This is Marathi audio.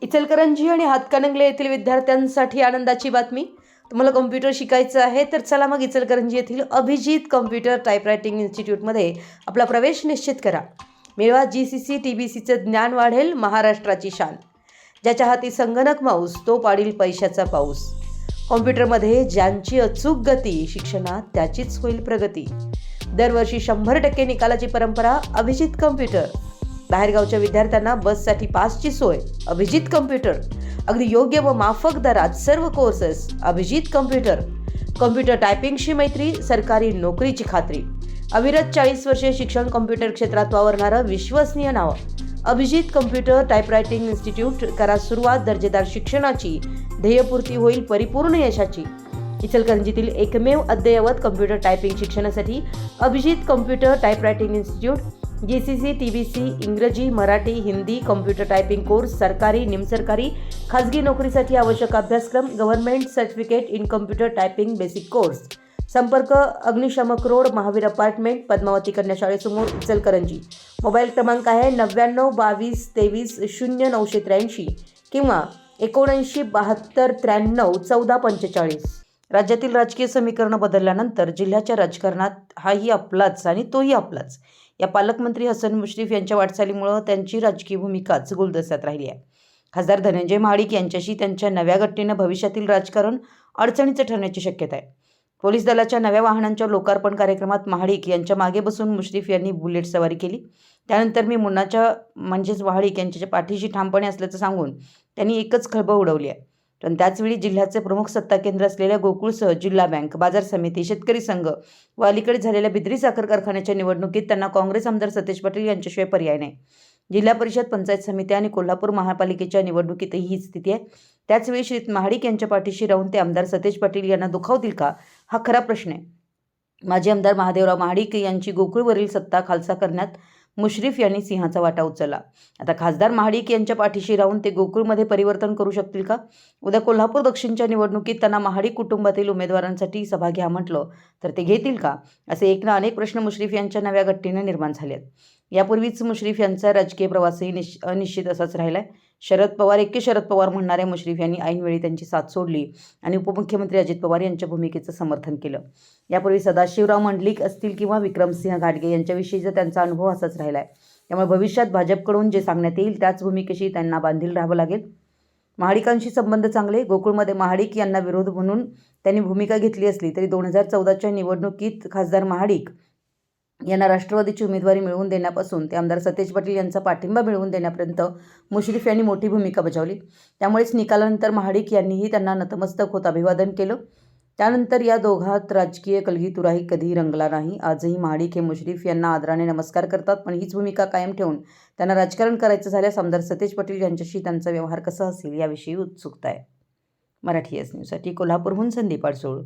इचलकरंजी आणि हातकणंगले येथील विद्यार्थ्यांसाठी आनंदाची बातमी। तुम्हाला कॉम्प्युटर शिकायचं आहे तर चला मग इचलकरंजी येथील अभिजित कॉम्प्युटर टायपरायटिंग इन्स्टिट्यूटमध्ये आपला प्रवेश निश्चित करा। मिळवा जीसीसी टीबीसीचं ज्ञान वाढेल महाराष्ट्राची शान। ज्याच्या हाती संगणक माऊस तो पाडील पैशाचा पाऊस। कॉम्प्युटरमध्ये ज्यांची अचूक गती, शिक्षणात त्याचीच होईल प्रगती। दरवर्षी 100% निकालाची परंपरा अभिजित कॉम्प्युटर। बाहेरगावच्या विद्यार्थ्यांना बससाठी पासची सोय अभिजित कॉम्प्युटर। अगदी योग्य व माफक दरात सर्व कोर्सेस अभिजित कॉम्प्युटर। कॉम्प्युटर टायपिंगशी मैत्री, सरकारी नोकरीची खात्री। अविरत 40 वर्षे शिक्षण कॉम्प्युटर क्षेत्रात वावरणारं विश्वसनीय नाव अभिजित कॉम्प्युटर टायपरायटिंग इन्स्टिट्यूट। करा सुरुवात दर्जेदार शिक्षणाची, ध्येयपूर्ती होईल परिपूर्ण यशाची। इचलकरंजीतील एकमेव अद्ययावत कॉम्प्युटर टायपिंग शिक्षणासाठी Abhijit computer typewriting institute. GCC TBC इंग्रजी, Marathi, Hindi computer typing course, सरकारी, निमसरकारी, खाजगी नोकरीसाठी आवश्यक अभ्यासक्रम, government certificate in computer typing basic course. संपर्क अग्निशामक रोड, महावीर अपार्टमेंट, पद्मावती कन्या शाळेसमोर, इचलकरंजी। मोबाईल क्रमांक आहे 99 22 23 0983 किंवा 79 72 93 14 45। राज्यातील राजकीय समीकरण बदलल्यानंतर जिल्ह्याच्या राजकारणात हाही आपलाच आणि तोही आपलाच या पालकमंत्री हसन मुश्रीफ यांच्या वाटचालीमुळे त्यांची राजकीय भूमिकाच गुलदस्त्यात राहिली आहे। खासदार धनंजय महाडिक यांच्याशी त्यांच्या नव्या गट्टीनं भविष्यातील राजकारण अडचणीचं ठरण्याची शक्यता आहे। पोलीस दलाच्या नव्या वाहनांच्या लोकार्पण कार्यक्रमात महाडिक यांच्या मागे बसून मुश्रीफ यांनी बुलेट सवारी केली। त्यानंतर मी मुन्नाच्या म्हणजेच महाडिक यांच्या पाठीशी ठामपणे असल्याचं सांगून त्यांनी एकच खळबळ उडवली आहे। पण त्याचवेळी जिल्ह्याचे प्रमुख सत्ता केंद्र असलेल्या गोकुळसह जिल्हा बँक, बाजार समिती, शेतकरी संघ व अलीकडे झालेल्या बिद्री साखर कारखान्याच्या निवडणुकीत त्यांना काँग्रेस आमदार सतेज पाटील यांच्याशिवाय पर्याय नाही। जिल्हा परिषद, पंचायत समिती आणि कोल्हापूर महापालिकेच्या निवडणुकीतही हीच स्थिती आहे। त्याचवेळी श्री महाडिक यांच्या पाठीशी राहून ते आमदार सतेज पाटील यांना दुखावतील का, हा खरा प्रश्न आहे। माजी आमदार महादेवराव महाडिक यांची गोकुळवरील सत्ता खालसा करण्यात मुश्रीफ यांनी सिंहाचा वाटा उचलला। आता खासदार महाडिक यांच्या पाठीशी राहून ते गोकुळमध्ये परिवर्तन करू शकतील का? उद्या कोल्हापूर दक्षिणच्या निवडणुकीत त्यांना महाडिक कुटुंबातील उमेदवारांसाठी सभा घ्या म्हटलं तर ते घेतील का, असे एक ना अनेक प्रश्न मुश्रीफ यांच्या नव्या गट्टीनं निर्माण झाले आहेत। यापूर्वीच मुश्रीफ यांचा राजकीय प्रवासही अनिश्चित असाच राहिलाय। शरद पवार म्हणणाऱ्या मुश्रीफ यांनी ऐनवेळी त्यांची साथ सोडली आणि उपमुख्यमंत्री अजित पवार यांच्या भूमिकेचं समर्थन केलं। यापूर्वी सदाशिवराव मंडलिक असतील किंवा विक्रमसिंह घाटगे यांच्याविषयीचा त्यांचा अनुभव असाच राहिलाय। त्यामुळे भविष्यात भाजपकडून जे सांगण्यात येईल त्याच भूमिकेशी त्यांना बांधील राहावं लागेल। महाडिकांशी संबंध चांगले। गोकुळमध्ये महाडिक यांना विरोध म्हणून त्यांनी भूमिका घेतली असली तरी 2014च्या निवडणुकीत खासदार महाडिक यांना राष्ट्रवादीची उमेदवारी मिळवून देण्यापासून ते आमदार सतेज पाटील यांचा पाठिंबा मिळवून देण्यापर्यंत मुश्रीफ यांनी मोठी भूमिका बजावली। त्यामुळेच निकालानंतर महाडिक यांनीही त्यांना नतमस्तक होत अभिवादन केलं। त्यानंतर या दोघात राजकीय कलगीतुराही कधीही रंगला नाही। आजही महाडिक हे मुश्रीफ यांना आदराने नमस्कार करतात, पण हीच भूमिका कायम ठेवून त्यांना राजकारण करायचं झाल्यास आमदार सतेज पाटील यांच्याशी त्यांचा व्यवहार कसा असेल याविषयी उत्सुकता आहे। मराठी एस न्यूजसाठी कोल्हापूरहून संदीप अडसूळ।